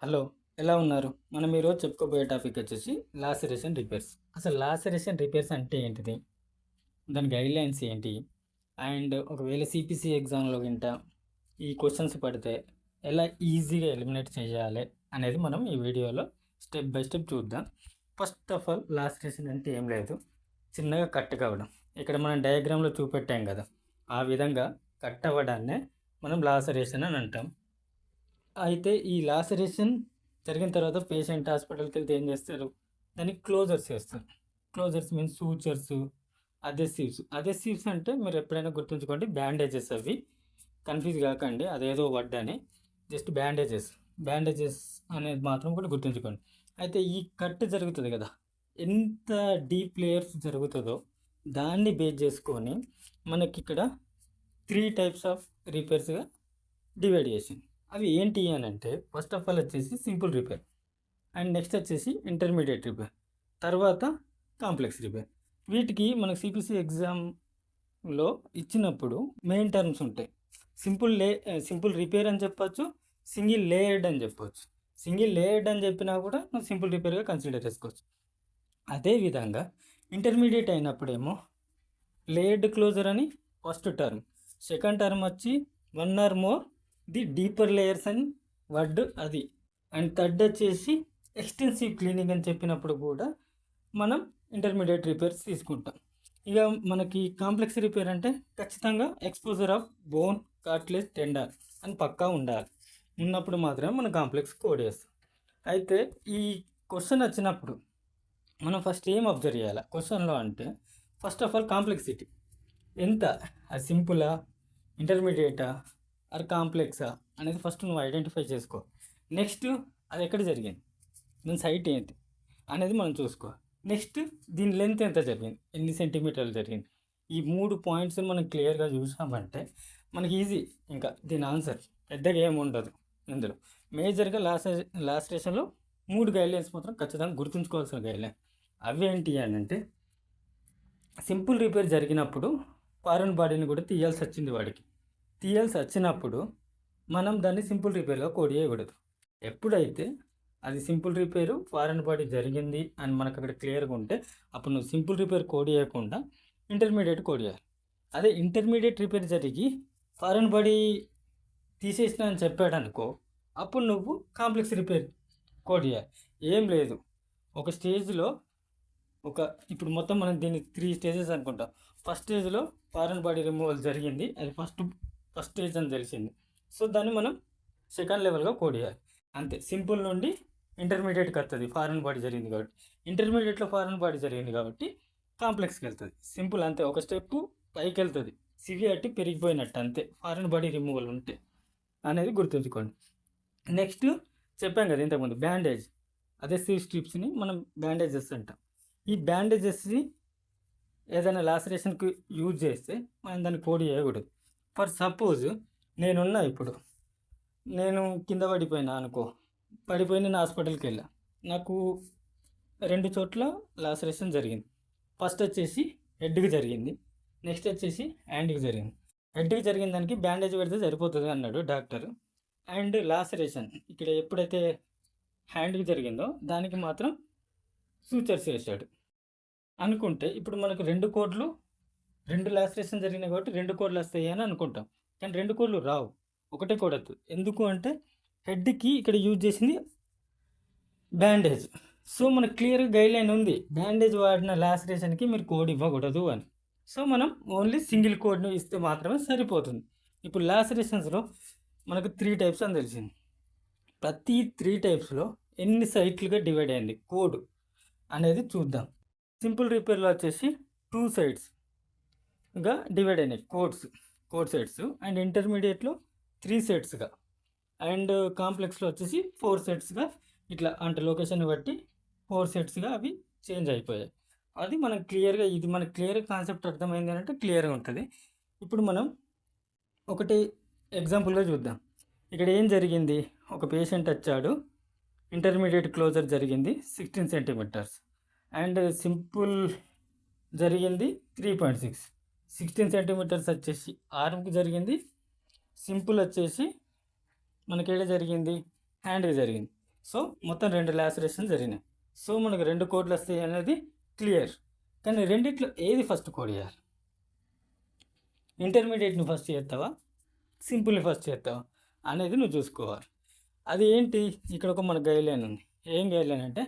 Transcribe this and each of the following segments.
Hello, ఎలా ఉన్నారు? మనం ఈరోజు చెప్పుకోబోయే టాపిక్ వచ్చేసి లాసరేషన్ రిపేర్స్. అసలు లాసరేషన్ రిపేర్స్ అంటే ఏంటిది? దాని గైడ్‌లైన్స్ ఏంటి? అండ్ ఒకవేళ సీపీసీ ఎగ్జామ్‌లో గింట ఈ క్వెషన్స్ పడితే ఎలా ఈజీగా ఎలిమినేట్ చేయాలి అనేది మనం ఈ వీడియోలో స్టెప్ బై స్టెప్ చూద్దాం. ఫస్ట్ ఆఫ్ ఆల్ లాసరేషన్ అంటే ఏం లేదు. చిన్నగా కట్ కావడం. ఇక్కడ మనం డయాగ్రామ్‌లో చూపెట్టాం కదా! ఆ విధంగా కట్ అవ్వడాన్నే మనం లాసరేషన్ అని అంటాం. అయితే ఈ లాసరేషన్ జరిగిన తర్వాత పేషెంట్ హాస్పిటల్‌కి వెళ్తే ఏం చేస్తారు? దానికి క్లోజర్స్ ఏస్తారు. Closures means sutures, adhesives. Adhesives అంటే మీరు ఎప్పుడైనా గుర్తుంచుకోండి, బ్యాండేజెస్ అవి. కన్‌ఫ్యూజ్ కాకండి. అదేదో వర్డ్ అని. Just bandages. బ్యాండేజెస్ అనేది మాత్రం కూడా గుర్తుంచుకోండి. అయితే ఈ కట్ జరుగుతుంది కదా! ఎంత డీప్ లేయర్స్ జరుగుతదో దాన్ని బేస్ చేసుకొని మనకిక్కడ 3 టైప్స్ ఆఫ్ రిపేర్స్‌గా డివైడ్ చేసింది. అవి ఏంటి అని అంటే ఫస్ట్ ఆఫ్ ఆల్ వచ్చేసి సింపుల్ రిపేర్, అండ్ నెక్స్ట్ వచ్చేసి ఇంటర్మీడియట్ రిపేర్, తర్వాత కాంప్లెక్స్ రిపేర్. వీటికి మనకు సిపిసి ఎగ్జామ్లో ఇచ్చినప్పుడు మెయిన్ టర్మ్స్ ఉంటాయి. సింపుల్ రిపేర్ అని చెప్పొచ్చు, సింగిల్ లేయర్డ్ అని చెప్పొచ్చు. సింగిల్ లేయర్డ్ అని చెప్పినా కూడా మనం సింపుల్ రిపేర్గా కన్సిడర్ చేసుకోవచ్చు. అదేవిధంగా ఇంటర్మీడియట్ అయినప్పుడేమో లేయర్డ్ క్లోజర్ అని ఫస్ట్ టర్మ్, సెకండ్ టర్మ్ వచ్చి one or more the deeper layers అని వర్డ్ అది, అండ్ థర్డ్ వచ్చేసి ఎక్స్టెన్సివ్ క్లీనింగ్ అని చెప్పినప్పుడు కూడా మనం ఇంటర్మీడియట్ రిపేర్స్ తీసుకుంటాం. ఇక మనకి కాంప్లెక్స్ రిపేర్ అంటే ఖచ్చితంగా exposure of bone, cartilage, tender అని పక్కా ఉండాలి. ఉన్నప్పుడు మాత్రమే మనం కాంప్లెక్స్ కోడ్ చేస్తాం. అయితే ఈ క్వశ్చన్ వచ్చినప్పుడు మనం ఫస్ట్ ఏం అబ్జర్వ్ చేయాలి క్వశ్చన్లో అంటే, ఫస్ట్ ఆఫ్ ఆల్ కాంప్లెక్సిటీ ఎంత, అది సింపులా, ఇంటర్మీడియటా ఆర్ కాంప్లెక్సా అనేది ఫస్ట్ నువ్వు ఐడెంటిఫై చేసుకో. నెక్స్ట్ అది ఎక్కడ జరిగింది, దీని సైట్ ఏంటి అనేది మనం చూసుకో. నెక్స్ట్ దీని లెంత్ ఎంత జరిగింది, ఎన్ని సెంటీమీటర్లు జరిగింది. ఈ 3 పాయింట్స్ మనం క్లియర్గా చూసామంటే మనకి ఈజీ. ఇంకా దీని ఆన్సర్ పెద్దగా ఏమి ఉండదు ఇందులో. మేజర్గా లాస్టేషన్లో 3 గైడ్లైన్స్ మాత్రం ఖచ్చితంగా గుర్తుంచుకోవాల్సిన గైడ్లైన్. అవి ఏంటి అని అంటే, సింపుల్ రిపేర్ జరిగినప్పుడు ఫారెన్ బాడీని కూడా తీయాల్సి వచ్చింది వాడికి. తీయాల్సి వచ్చినప్పుడు మనం దాన్ని సింపుల్ రిపేర్గా కోడ్ చేయకూడదు. ఎప్పుడైతే అది సింపుల్ రిపేరు ఫారెన్ బాడీ జరిగింది అని మనకు అక్కడ క్లియర్గా ఉంటే అప్పుడు నువ్వు సింపుల్ రిపేర్ కోడ్ చేయకుండా ఇంటర్మీడియట్ కోడ్ చేయాలి. అదే ఇంటర్మీడియట్ రిపేర్ జరిగి ఫారెన్ బాడీ తీసేసిన అని చెప్పాడు అనుకో, అప్పుడు నువ్వు కాంప్లెక్స్ రిపేర్ కోడ్ చేయాలి. ఏం లేదు, ఒక స్టేజ్లో ఇప్పుడు మొత్తం మనం దీన్ని 3 స్టేజెస్ అనుకుంటాం. ఫస్ట్ స్టేజ్లో ఫారెన్ బాడీ రిమూవల్ జరిగింది, అది ఫస్ట్ స్టేజ్ అని తెలిసింది. సో దాన్ని మనం సెకండ్ లెవెల్గా కోడ్ చేయాలి. అంతే, సింపుల్ నుండి ఇంటర్మీడియట్కి వస్తుంది. ఫారెన్ బాడీ జరిగింది కాబట్టి, ఇంటర్మీడియట్లో ఫారెన్ బాడీ జరిగింది కాబట్టి కాంప్లెక్స్కి వెళ్తుంది. సింపుల్ అంతే, ఒక స్టెప్ పైకి వెళ్తుంది. సివియారిటీ పెరిగిపోయినట్టు అంతే ఫారెన్ బాడీ రిమూవల్ ఉంటే అనేది గుర్తుంచుకోండి. నెక్స్ట్ చెప్పాం కదా ఇంతకుముందు, బ్యాండేజ్. అదే స్ట్రిప్స్ని మనం బ్యాండేజెస్ అంటాం. ఈ బ్యాండేజెస్ని ఏదైనా లాసరేషన్కి యూజ్ చేస్తే మనం దాన్ని కోడ్ చేయకూడదు. ఫర్ సపోజ్ ఇప్పుడు నేను కింద పడిపోయినా అనుకో, పడిపోయి నేను హాస్పిటల్కి వెళ్ళా, నాకు 2 చోట్ల లాసరేషన్ జరిగింది. ఫస్ట్ వచ్చేసి హెడ్కి జరిగింది, నెక్స్ట్ వచ్చేసి హ్యాండ్కి జరిగింది. హెడ్కి జరిగిన దానికి బ్యాండేజ్ పెడితే సరిపోతుంది అన్నాడు డాక్టర్. అండ్ లాసరేషన్ ఇక్కడ ఎప్పుడైతే హ్యాండ్కి జరిగిందో దానికి మాత్రం సూచర్స్ వేసాడు అనుకుంటే, ఇప్పుడు మనకు 2 కోడ్లు, 2 లాసరేషన్ జరిగినాయి కాబట్టి 2 కోడ్లు వస్తాయి అని అనుకుంటాం. కానీ 2 కోడ్లు రావు, ఒకటే కోడ్ వస్తుంది. ఎందుకు అంటే హెడ్కి ఇక్కడ యూజ్ చేసింది బ్యాండేజ్. సో మనకు క్లియర్గా గైడ్లైన్ ఉంది, బ్యాండేజ్ వాడిన లాసరేషన్కి మీరు కోడ్ ఇవ్వకూడదు అని. సో మనం ఓన్లీ సింగిల్ కోడ్ను ఇస్తే మాత్రమే సరిపోతుంది. ఇప్పుడు లాసరేషన్స్లో మనకు 3 టైప్స్ అని తెలిసింది. ప్రతి 3 టైప్స్లో ఎన్ని సైట్లుగా డివైడ్ అయింది కోడ్ అనేది చూద్దాం. సింపుల్ రిపేర్లో వచ్చేసి 2 సైడ్స్గా డివైడ్ అయినాయి కోడ్ సైడ్స్, అండ్ ఇంటర్మీడియట్లో 3 సెట్స్గా, అండ్ కాంప్లెక్స్లో వచ్చేసి 4 సెట్స్గా. ఇట్లా అంటే లొకేషన్ని బట్టి 4 సెట్స్గా అవి చేంజ్ అయిపోయాయి. అది మనకు క్లియర్గా, ఇది మనకు క్లియర్గా కాన్సెప్ట్ అర్థమైంది అంటే క్లియర్గా ఉంటుంది. ఇప్పుడు మనం ఒకటి ఎగ్జాంపుల్గా చూద్దాం. ఇక్కడ ఏం జరిగింది, ఒక పేషెంట్ వచ్చాడు, ఇంటర్మీడియట్ క్లోజర్ జరిగింది 16 సెంటీమీటర్స్, అండ్ సింపుల్ జరిగింది 3.6. 16 సెంటీమీటర్స్ వచ్చేసి ఆర్మ్కి జరిగింది, సింపుల్ వచ్చేసి మనకేడ జరిగింది, హ్యాండ్కి జరిగింది. సో మొత్తం 2 లాసరేషన్ జరిగినాయి. సో మనకు 2 కోడ్లు వస్తాయి అనేది క్లియర్. కానీ రెండిట్లో ఏది ఫస్ట్ కోడ్ చేయాలి? ఇంటర్మీడియట్ని ఫస్ట్ చేస్తావా, సింపుల్ని ఫస్ట్ చేస్తావా అనేది నువ్వు చూసుకోవాలి. అది ఏంటి, ఇక్కడ ఒక మన గైడ్లైన్ ఉంది. ఏం గైడ్లైన్ అంటే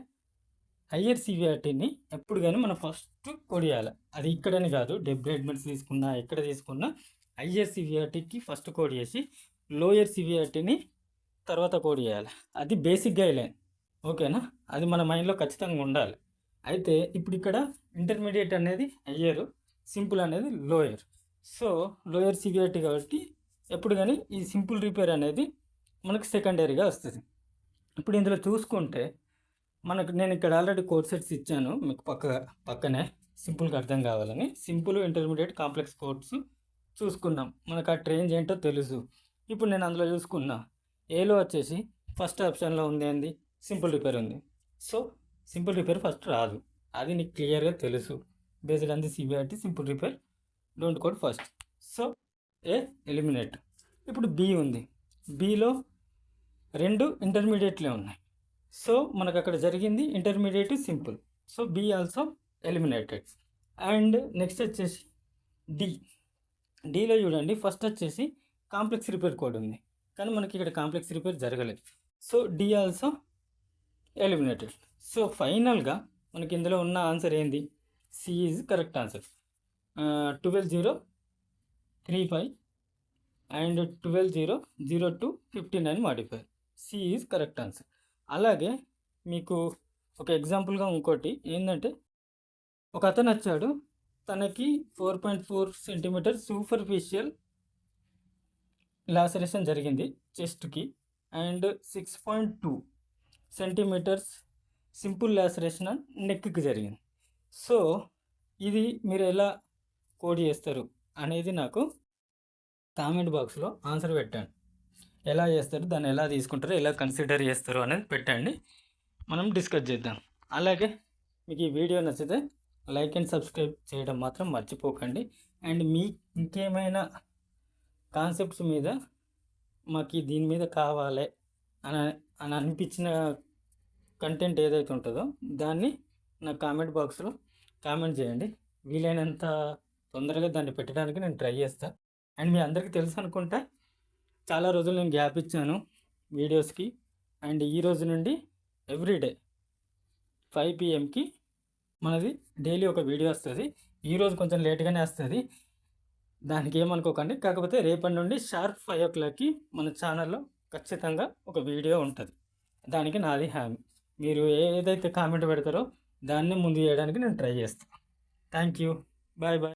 హయ్యర్ సివిఆర్టీని ఎప్పుడు కానీ మనం ఫస్ట్ కోడ్ చేయాలి. అది ఇక్కడని కాదు, డెబ్రేడ్మెంట్స్ తీసుకున్నా ఎక్కడ తీసుకున్నా హయ్యర్ సివిఆర్టీకి ఫస్ట్ కోడ్ చేసి లోయర్ సివిఆర్టీని తర్వాత కోడ్ చేయాలి. అది బేసిక్ గైడ్లైన్, ఓకేనా? అది మన మైండ్లో ఖచ్చితంగా ఉండాలి. అయితే ఇప్పుడు ఇక్కడ ఇంటర్మీడియట్ అనేది హయ్యర్, సింపుల్ అనేది లోయర్. సో లోయర్ సివిఆర్టీ కాబట్టి ఎప్పుడు కానీ ఈ సింపుల్ రిపేర్ అనేది మనకు సెకండరీగా వస్తుంది. ఇప్పుడు ఇందులో చూసుకుంటే నేను ఇక్కడ ఆల్రెడీ కోడ్ సెట్స్ ఇచ్చాను మీకు పక్కనే సింపుల్గా అర్థం కావాలని. సింపుల్, ఇంటర్మీడియట్, కాంప్లెక్స్ కోడ్స్ చూసుకున్నాం. మనకు ఆ రేంజ్ ఏంటో తెలుసు. ఇప్పుడు నేను అందులో చూసుకున్నా, ఏలో వచ్చేసి ఫస్ట్ ఆప్షన్లో ఉంది ఏంది, సింపుల్ రిపేర్ ఉంది. సో సింపుల్ రిపేర్ ఫస్ట్ రాదు, అది నీకు క్లియర్గా తెలుసు. Based on the CVRT simple repair don't code first. So A eliminate. ఇప్పుడు బి ఉంది, బిలో 2 ఇంటర్మీడియట్లే ఉన్నాయి. సో మనకు అక్కడ జరిగింది intermediate simple. So be also eliminated. And next వచ్చేసి డీలో చూడండి, ఫస్ట్ వచ్చేసి కాంప్లెక్స్ రిపేర్ కోడ్ ఉంది, కానీ మనకి ఇక్కడ కాంప్లెక్స్ రిపేర్ జరగలేదు. So D also eliminated. So ఫైనల్గా మనకి ఇందులో ఉన్న ఆన్సర్ ఏంది, C is correct answer. 12,035 and 12,002 modifier. C is correct answer. అలాగే మీకు ఒక ఎగ్జాంపుల్గా ఇంకోటి ఏంటంటే, ఒక అతను వచ్చాడు, తనకి 4.4 సెంటీమీటర్ సూపర్ఫిషియల్ లాసరేషన్ జరిగింది చెస్ట్కి, అండ్ 6.2 సెంటీమీటర్స్ సింపుల్ లాసరేషన్ నెక్కి జరిగింది. సో ఇది మీరు ఎలా కోడ్ చేస్తారు అనేది నాకు కామెంట్ బాక్స్లో ఆన్సర్ పెట్టండి. ఎలా చేస్తారు, దాన్ని ఎలా తీసుకుంటారు, ఎలా కన్సిడర్ చేస్తారు అనేది పెట్టండి, మనం డిస్కస్ చేద్దాం. అలాగే మీకు ఈ వీడియో నచ్చితే లైక్ అండ్ సబ్స్క్రైబ్ చేయడం మాత్రం మర్చిపోకండి. అండ్ మీకు ఇంకేమైనా కాన్సెప్ట్స్ మీద మాకు దీని మీద కావాలి అని అనిపించిన కంటెంట్ ఏదైతే ఉంటుందో దాన్ని నా కామెంట్ బాక్స్లో కామెంట్ చేయండి. వీలైనంత తొందరగా దాన్ని పెట్టడానికి నేను ట్రై చేస్తాను. అండ్ మీ అందరికీ తెలుసు అనుకుంటా, చాలా రోజులు నేను గ్యాప్ ఇచ్చాను వీడియోస్కి. అండ్ ఈ రోజు నుండి ఎవ్రీడే 5 PM మనది డైలీ ఒక వీడియో వస్తుంది. ఈరోజు కొంచెం లేట్గానే వస్తుంది, దానికి ఏమనుకోకండి. కాకపోతే రేపటి నుండి షార్ప్ 5 o'clock మన ఛానల్లో ఖచ్చితంగా ఒక వీడియో ఉంటుంది. దానికి నాది హామీ. మీరు ఏదైతే కామెంట్ పెడతారో దాన్ని ముందు చేయడానికి నేను ట్రై చేస్తాను. Thank you, bye bye.